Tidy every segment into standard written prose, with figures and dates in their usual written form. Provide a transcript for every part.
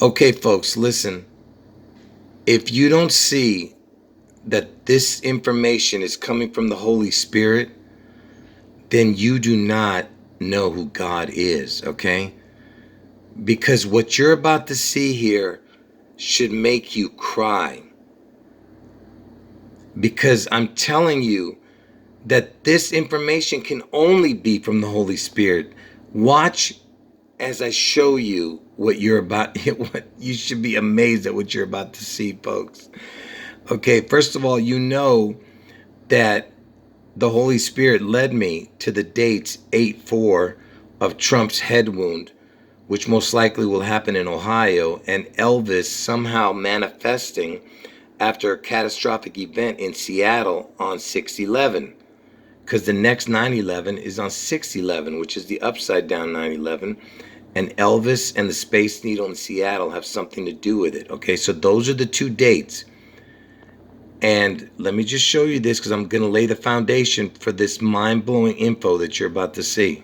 Okay, folks, listen. If you don't see that this information is coming from the Holy Spirit, then you do not know who God is, okay? Because what you're about to see here should make you cry. Because I'm telling you that this information can only be from the Holy Spirit. Watch as I show you what you're about. What you should be amazed at what you're about to see, folks. Okay, first of all, you know that the Holy Spirit led me to the dates 8/4 of Trump's head wound, which most likely will happen in Ohio, and Elvis somehow manifesting after a catastrophic event in Seattle on 6/11. Because the next 9/11 is on 6/11, which is the upside down 9/11. And Elvis and the Space Needle in Seattle have something to do with it. Okay, so those are the two dates. And let me just show you this because I'm going to lay the foundation for this mind-blowing info that you're about to see.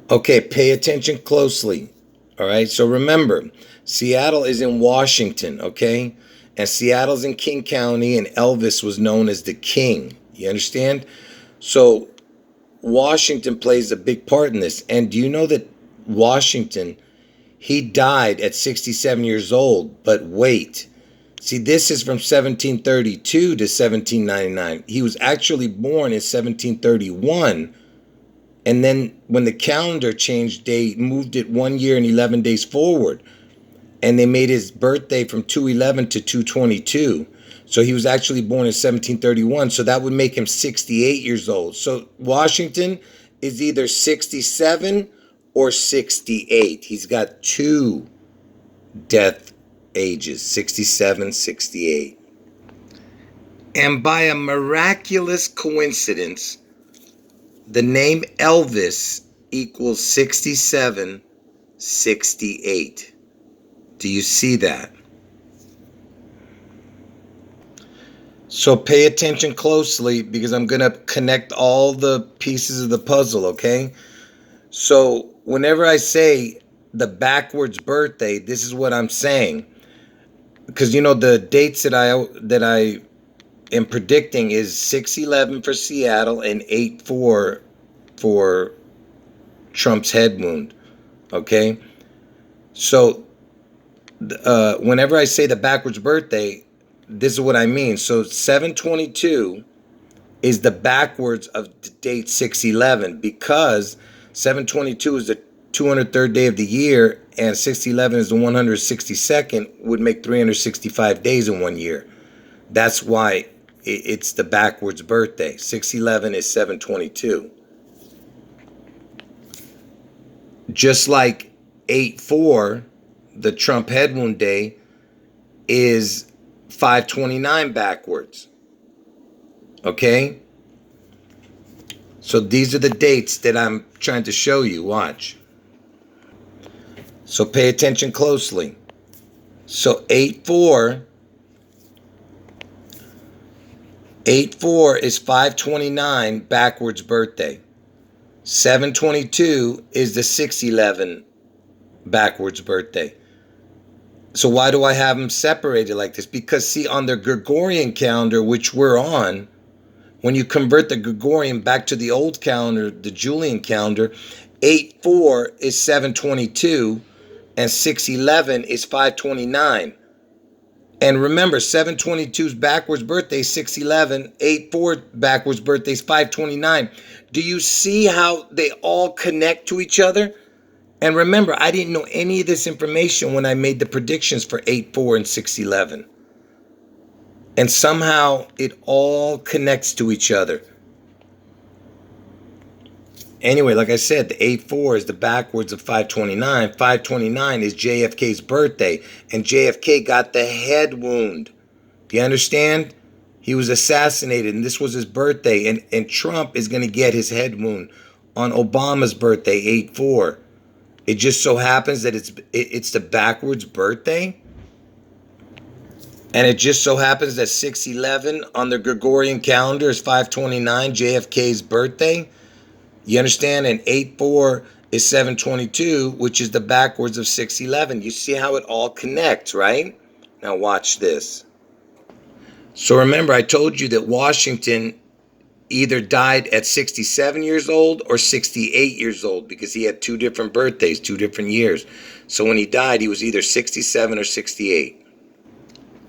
Okay, pay attention closely. All right, so remember, Seattle is in Washington, okay? And Seattle's in King County, and Elvis was known as the King. You understand? So Washington plays a big part in this. And do you know that Washington, he died at 67 years old, but wait. See, this is from 1732 to 1799. He was actually born in 1731. And then when the calendar changed, they moved it 1 year and 11 days forward. And they made his birthday from 2/11 to 2/22. So he was actually born in 1731. So that would make him 68 years old. So Washington is either 67 or 68. He's got two death ages, 67, 68. And by a miraculous coincidence, the name Elvis equals 67, 68. Do you see that? So pay attention closely because I'm going to connect all the pieces of the puzzle, okay? So whenever I say the backwards birthday, this is what I'm saying. Because you know the dates that I am predicting is 6/11 for Seattle and 8/4 for Trump's head wound, okay? So whenever I say the backwards birthday, this is what I mean. So 7/22 is the backwards of the date 6/11 because 7/22 is the 203rd day of the year and 6/11 is the 162nd, would make 365 days in 1 year. That's why it's the backwards birthday. 6/11 is 7/22. Just like 8/4, the Trump head wound day, is 5/29 backwards. Okay? So these are the dates that I'm trying to show you. Watch. So pay attention closely. So 8/4 is 5/29 backwards birthday. 7/22 is the 6/11 backwards birthday. So why do I have them separated like this? Because see, on the Gregorian calendar, which we're on, when you convert the Gregorian back to the old calendar, the Julian calendar, 8/4 is 7/22 and 6/11 is 5/29. And remember, 7/22's backwards birthday is 6/11, 8/4 backwards birthday is 5/29. Do you see how they all connect to each other? And remember, I didn't know any of this information when I made the predictions for 8/4 and 6/11. And somehow it all connects to each other. Anyway, like I said, the 8/4 is the backwards of 5/29. 5/29 is JFK's birthday. And JFK got the head wound. Do you understand? He was assassinated and this was his birthday. And Trump is going to get his head wound on Obama's birthday, 8/4. It just so happens that it's the backwards birthday. And it just so happens that 6/11 on the Gregorian calendar is 5/29, JFK's birthday. You understand? And 8/4 is 722, which is the backwards of 611. You see how it all connects, right? Now watch this. So remember, I told you that Washington either died at 67 years old or 68 years old because he had two different birthdays, 2 different years. So when he died, he was either 67 or 68.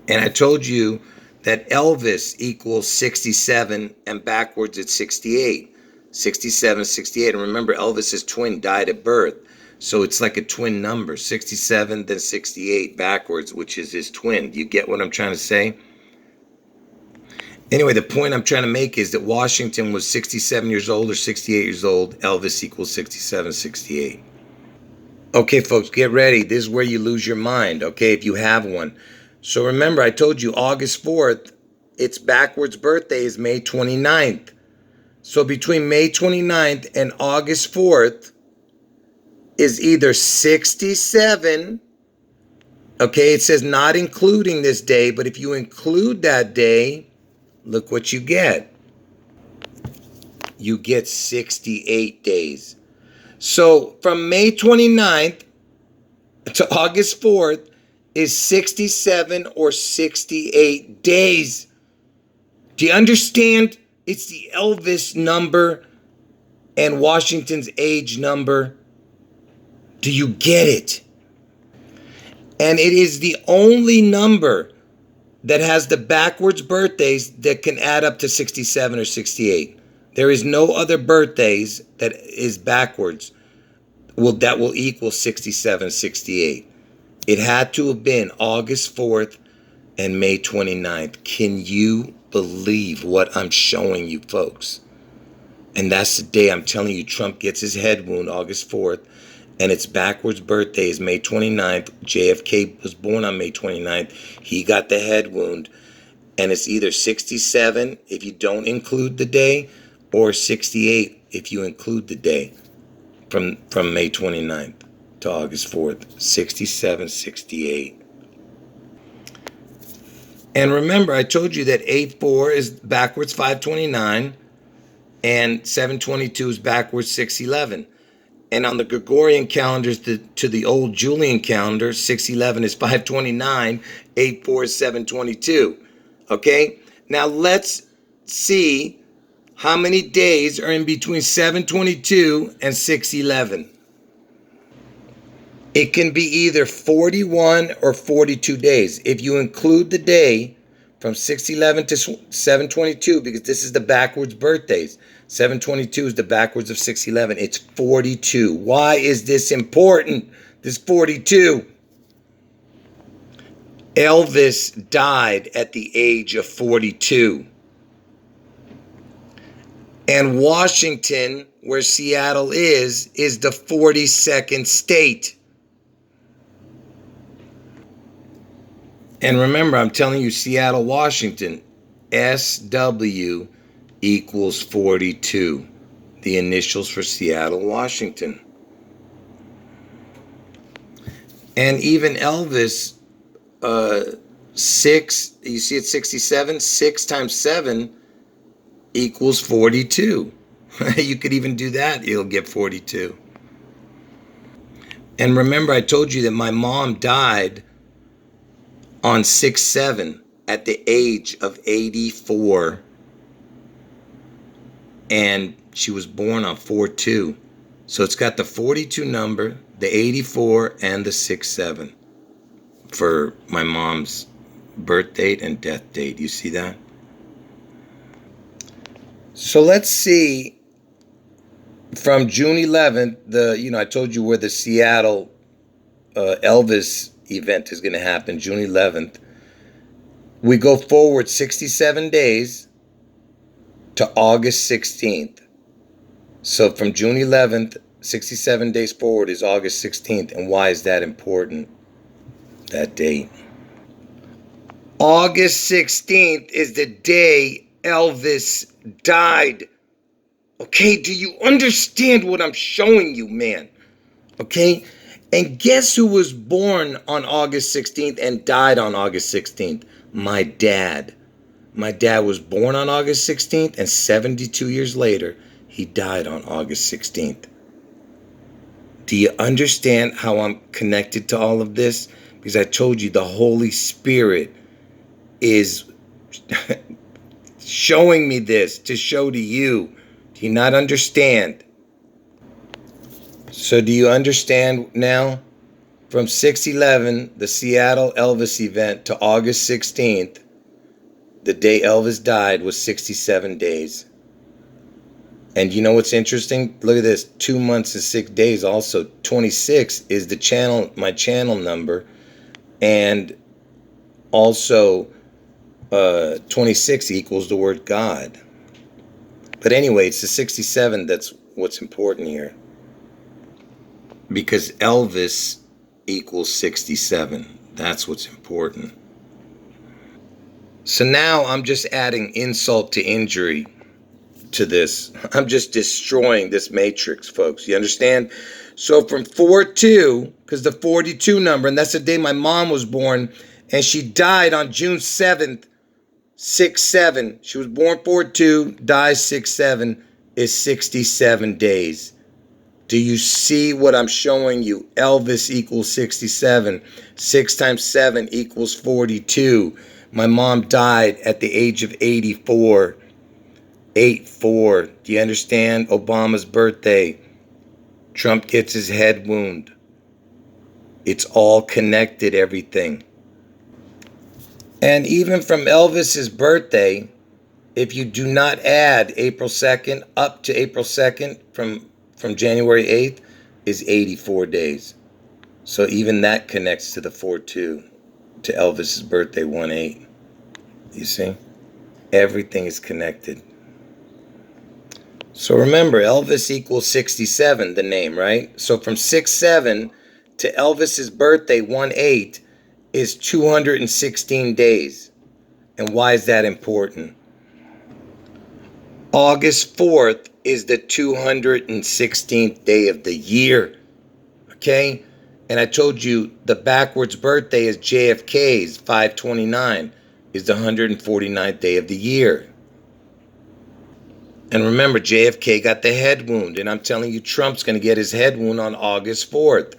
And I told you that Elvis equals 67 and backwards it's 68. 67, 68. And remember, Elvis's twin died at birth. So it's like a twin number, 67, then 68 backwards, which is his twin. Do you get what I'm trying to say? Anyway, the point I'm trying to make is that Washington was 67 years old or 68 years old. Elvis equals 67, 68. Okay, folks, get ready. This is where you lose your mind, okay, if you have one. So remember, I told you August 4th, its backwards birthday is May 29th. So between May 29th and August 4th is either 67, okay, it says not including this day, but if you include that day, look what you get. You get 68 days. So from May 29th to August 4th is 67 or 68 days. Do you understand? It's the Elvis number and Washington's age number. Do you get it? And it is the only number that has the backwards birthdays that can add up to 67 or 68. There is no other birthdays that is backwards that will equal 67, 68. It had to have been August 4th and May 29th. Can you believe what I'm showing you, folks? And that's the day I'm telling you Trump gets his head wound, August 4th, and its backwards birthday is May 29th. JFK was born on May 29th. He got the head wound, and it's either 67 if you don't include the day, or 68 if you include the day from May 29th to August 4th. 67, 68. And remember, I told you that 8-4 is backwards 529, and 722 is backwards 611. And on the Gregorian calendars to the old Julian calendar, 611 is 529, 8-4 is 722. Okay? Now let's see how many days are in between 722 and 611. It can be either 41 or 42 days. If you include the day from 611 to 722, because this is the backwards birthdays. 722 is the backwards of 611. It's 42. Why is this important? This 42. Elvis died at the age of 42. And Washington, where Seattle is the 42nd state. And remember, I'm telling you, Seattle, Washington, SW equals 42. The initials for Seattle, Washington. And even Elvis, 6, you see it's 67? 6 times 7 equals 42. You could even do that. You'll get 42. And remember, I told you that my mom died on 6/7 at the age of 84. And she was born on 4/2. So it's got the 42 number, the 84, and the 6/7 for my mom's birth date and death date. You see that? So let's see from June 11th, I told you where the Seattle Elvis event is going to happen, June 11th. We go forward 67 days to August 16th. So from June 11th, 67 days forward is August 16th. And why is that important, that date? August 16th is the day Elvis died. Okay, do you understand what I'm showing you, man? Okay? And guess who was born on August 16th and died on August 16th? My dad. My dad was born on August 16th, and 72 years later, he died on August 16th. Do you understand how I'm connected to all of this? Because I told you the Holy Spirit is showing me this to show to you. Do you not understand? So do you understand now? From 6/11, the Seattle Elvis event, to August 16th, the day Elvis died, was 67 days. And you know what's interesting? Look at this. 2 months and 6 days also. 26 is the channel, my channel number. And also 26 equals the word God. But anyway, it's the 67 that's what's important here. Because Elvis equals 67. That's what's important. So now I'm just adding insult to injury to this. I'm just destroying this matrix, folks. You understand? So from 4-2, because the 42 number, and that's the day my mom was born, and she died on June 7th, 6-7. She was born 4-2, dies 6-7, is 67 days. Do you see what I'm showing you? Elvis equals 67. 6 times 7 equals 42. My mom died at the age of 84. 8-4. Do you understand? Obama's birthday. Trump gets his head wound. It's all connected, everything. And even from Elvis's birthday, if you do not add April 2nd up to April 2nd from January 8th, is 84 days. So even that connects to the 4-2, to Elvis's birthday, 1-8. You see? Everything is connected. So remember, Elvis equals 67, the name, right? So from 6-7 to Elvis's birthday, 1-8, is 216 days. And why is that important? August 4th is the 216th day of the year. Okay? And I told you the backwards birthday is JFK's, 5/29, is the 149th day of the year. And remember, JFK got the head wound. And I'm telling you, Trump's going to get his head wound on August 4th.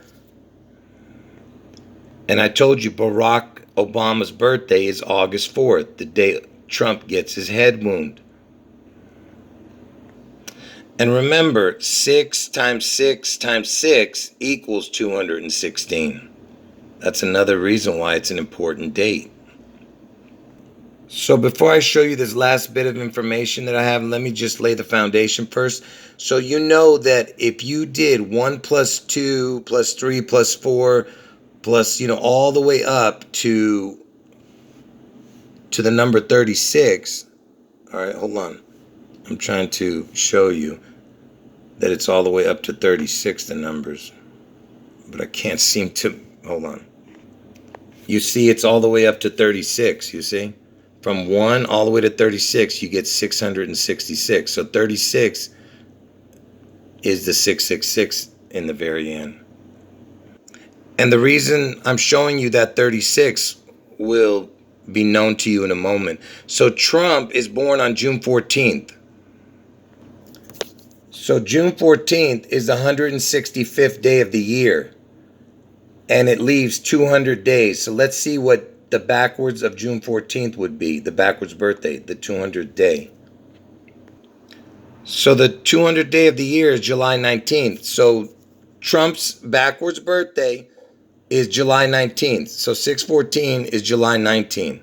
And I told you, Barack Obama's birthday is August 4th, the day Trump gets his head wound. And remember, 6 times 6 times 6 equals 216. That's another reason why it's an important date. So before I show you this last bit of information that I have, let me just lay the foundation first. So you know that if you did 1 plus 2 plus 3 plus 4 plus, all the way up to the number 36. All right, hold on. I'm trying to show you that it's all the way up to 36, the numbers. But I can't seem to, hold on. You see, it's all the way up to 36, you see? From 1 all the way to 36, you get 666. So 36 is the 666 in the very end. And the reason I'm showing you that 36 will be known to you in a moment. So Trump is born on June 14th. So June 14th is the 165th day of the year. And it leaves 200 days. So let's see what the backwards of June 14th would be. The backwards birthday, the 200th day. So the 200th day of the year is July 19th. So Trump's backwards birthday is July 19th. So 6/14 is July 19th.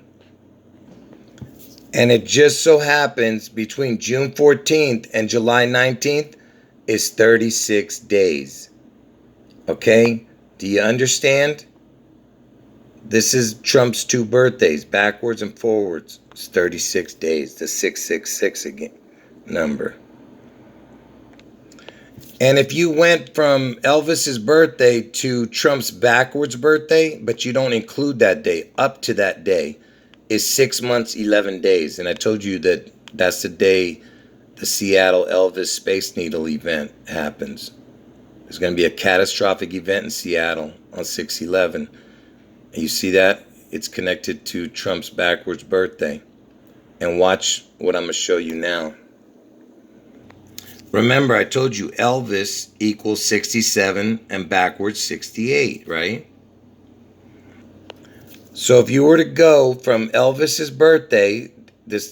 And it just so happens between June 14th and July 19th is 36 days. Okay? Do you understand? This is Trump's 2 birthdays, backwards and forwards. It's 36 days, the 666 again number. And if you went from Elvis's birthday to Trump's backwards birthday, but you don't include that day, up to that day, is 6 months, 11 days. And I told you that that's the day the Seattle Elvis Space Needle event happens. There's going to be a catastrophic event in Seattle on 6/11. And you see that? It's connected to Trump's backwards birthday. And watch what I'm going to show you now. Remember, I told you Elvis equals 67 and backwards 68, right? So if you were to go from Elvis's birthday,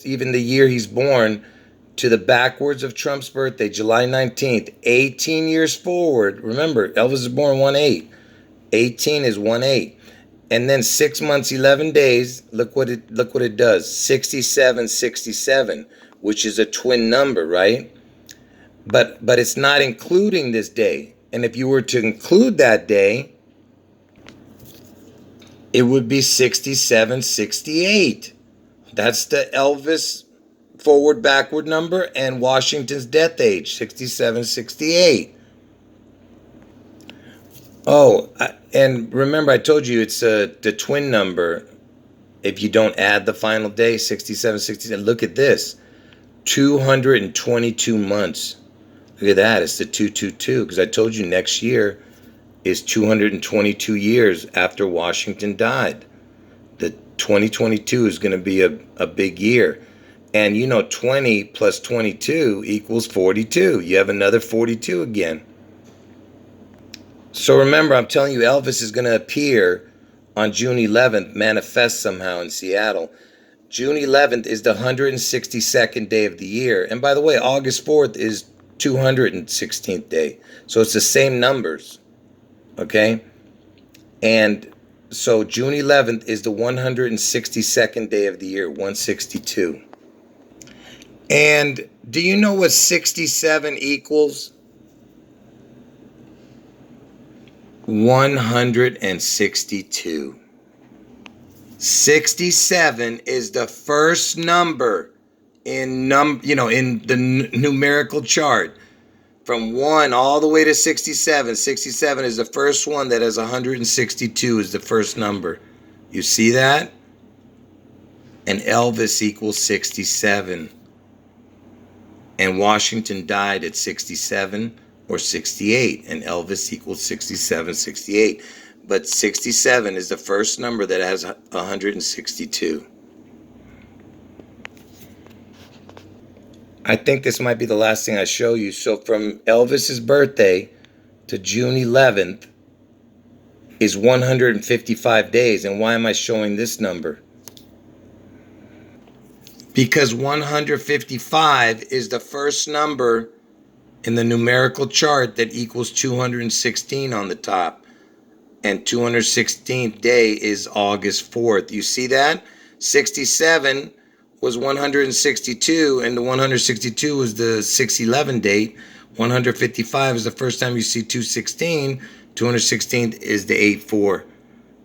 even the year he's born, to the backwards of Trump's birthday, July 19th, 18 years forward. Remember, Elvis is born 1/8. 18 is 1/8. And then 6 months, 11 days, look what it does. 67, 67, which is a twin number, right? But it's not including this day. And if you were to include that day, it would be 67, 68. That's the Elvis forward backward number and Washington's death age, 67, 68. Oh, and remember I told you it's the twin number if you don't add the final day, 67, 67. Look at this, 222 months. Look at that, it's the 222, because I told you next year is 222 years after Washington died. The 2022 is going to be a big year. And 20 plus 22 equals 42. You have another 42 again. So remember, I'm telling you, Elvis is going to appear on June 11th, manifest somehow in Seattle. June 11th is the 162nd day of the year. And by the way, August 4th is 216th day. So it's the same numbers. Okay? And so June 11th is the 162nd day of the year, 162. And do you know what 67 equals? 162. 67 is the first number in the numerical chart. From 1 all the way to 67. 67 is the first one that has 162 is the first number. You see that? And Elvis equals 67. And Washington died at 67 or 68. And Elvis equals 67, 68. But 67 is the first number that has 162. I think this might be the last thing I show you. So from Elvis's birthday to June 11th is 155 days. And why am I showing this number? Because 155 is the first number in the numerical chart that equals 216 on the top. And 216th day is August 4th. You see that? 67 was 162, and the 162 was the 611 date. 155 is the first time you see 216. 216th is the 84.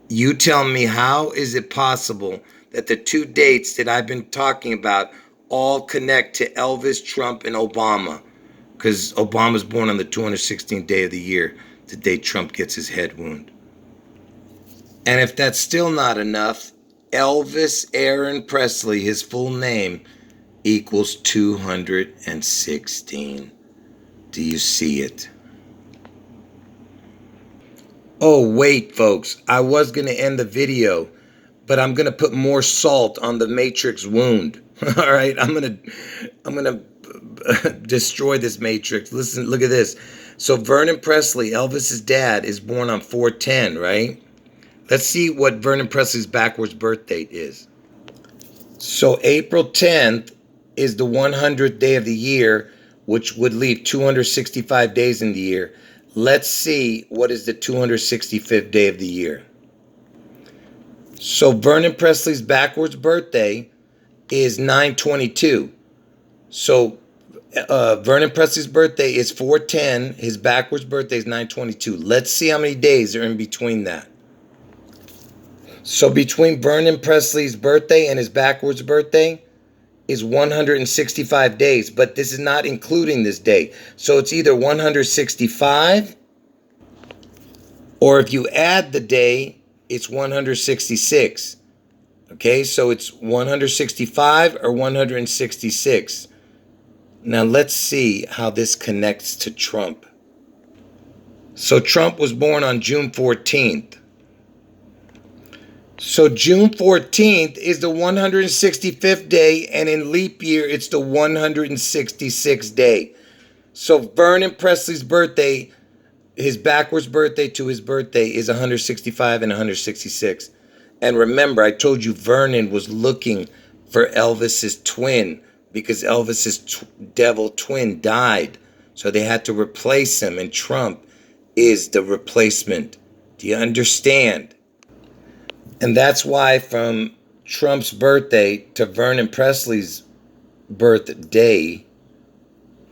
You tell me, how is it possible that the two dates that I've been talking about all connect to Elvis, Trump, and Obama? Because Obama's born on the 216th day of the year, the day Trump gets his head wound. And if that's still not enough, Elvis Aaron Presley, his full name, equals 216. Do you see it? Oh, wait, folks. I was going to end the video, but I'm going to put more salt on the matrix wound. All right? I'm going to destroy this matrix. Listen, look at this. So Vernon Presley, Elvis's dad, is born on 4/10, right? Let's see what Vernon Presley's backwards birth date is. So April 10th is the 100th day of the year, which would leave 265 days in the year. Let's see what is the 265th day of the year. So Vernon Presley's backwards birthday is 9/22. So Vernon Presley's birthday is 4/10. His backwards birthday is 9/22. Let's see how many days are in between that. So between Vernon Presley's birthday and his backwards birthday is 165 days, but this is not including this day. So it's either 165, or if you add the day, it's 166. Okay, so it's 165 or 166. Now let's see how this connects to Trump. So Trump was born on June 14th. So June 14th is the 165th day, and in leap year, it's the 166th day. So Vernon Presley's birthday, his backwards birthday to his birthday is 165 and 166. And remember, I told you Vernon was looking for Elvis's twin because Elvis's devil twin died. So they had to replace him, and Trump is the replacement. Do you understand? And that's why from Trump's birthday to Vernon Presley's birthday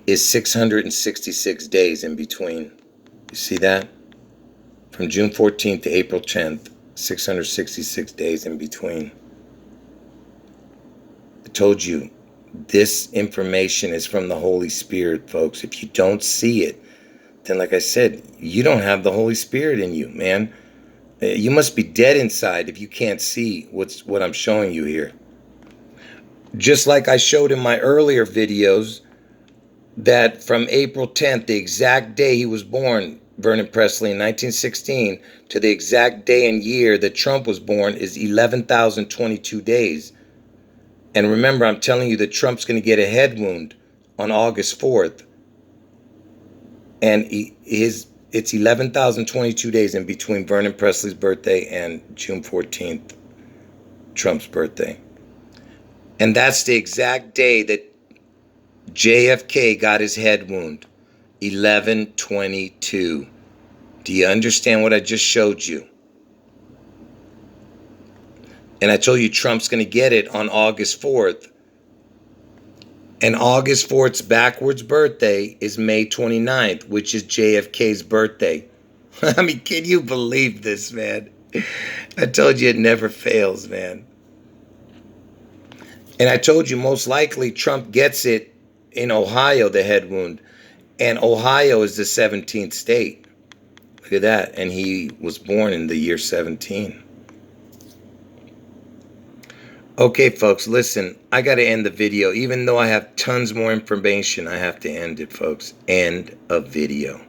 is 666 days in between. You see that? From June 14th to April 10th, 666 days in between. I told you, this information is from the Holy Spirit, folks. If you don't see it, then like I said, you don't have the Holy Spirit in you, man. You must be dead inside if you can't see what I'm showing you here. Just like I showed in my earlier videos, that from April 10th, the exact day he was born, Vernon Presley, in 1916, to the exact day and year that Trump was born is 11,022 days. And remember, I'm telling you that Trump's going to get a head wound on August 4th. And it's 11,022 days in between Vernon Presley's birthday and June 14th, Trump's birthday. And that's the exact day that JFK got his head wound, 11/22. Do you understand what I just showed you? And I told you Trump's going to get it on August 4th. And August 4th's backwards birthday is May 29th, which is JFK's birthday. I mean, can you believe this, man? I told you it never fails, man. And I told you most likely Trump gets it in Ohio, the head wound. And Ohio is the 17th state. Look at that. And he was born in the year 17. Okay, folks, listen. I got to end the video. Even though I have tons more information, I have to end it, folks. End of video.